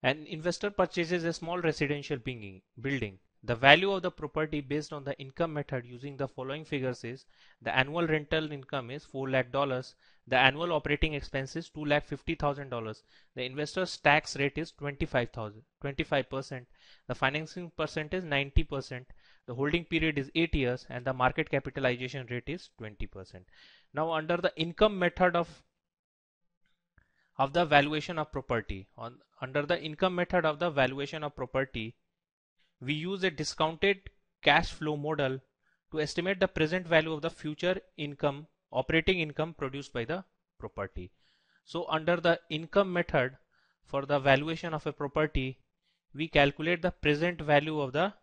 An investor purchases a small residential building. The value of the property based on the income method using the following figures is: the annual rental income is $4 lakh, the annual operating expense is $2,50,000, the investor's tax rate is 25%, the financing percent is 90%, the holding period is 8 years, and the market capitalization rate is 20%. Now under the income method of the valuation of property, under the income method of the valuation of property, we use a discounted cash flow model to estimate the present value of the future income, operating income produced by the property. So under the income method for the valuation of a property, we calculate the present value of the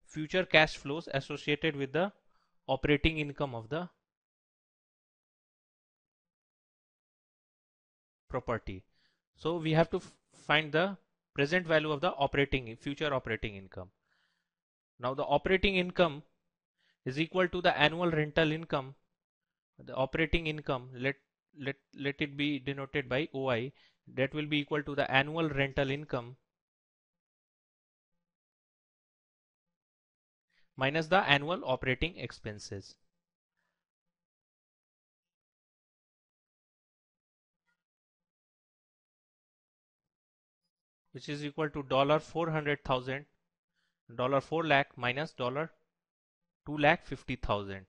future cash flows associated with the operating income of the property. So we have to find the present value of the future operating income. Now the operating income is equal to the annual rental income. The operating income, let it be denoted by OI, that will be equal to the annual rental income minus the annual operating expenses. Which is equal to $400,000, $4 lakh minus $2,50,000,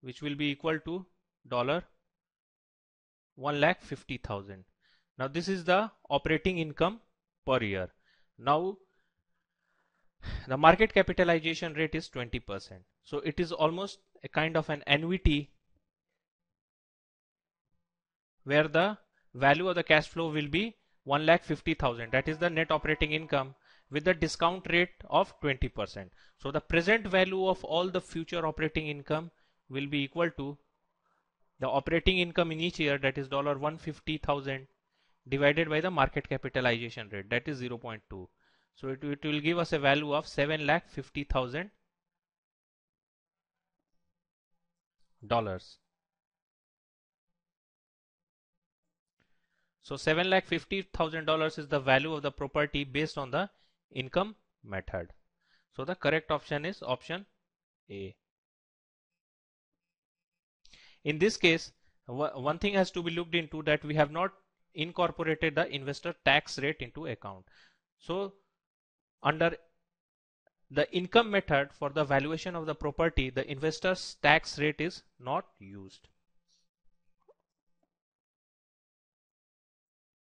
which will be equal to $1,50,000. Now this is the operating income per year. Now the market capitalization rate is 20%. So it is almost a kind of an annuity where the value of the cash flow will be 1,50,000. That is the net operating income with the discount rate of 20%. So the present value of all the future operating income will be equal to the operating income in each year, that is $150,000, divided by the market capitalization rate, that is 0.2. So it will give us a value of $7,50,000. So $7,50,000 is the value of the property based on the income method. So the correct option is option A. In this case, one thing has to be looked into, that we have not incorporated the investor tax rate into account. So under the income method for the valuation of the property, the investor's tax rate is not used.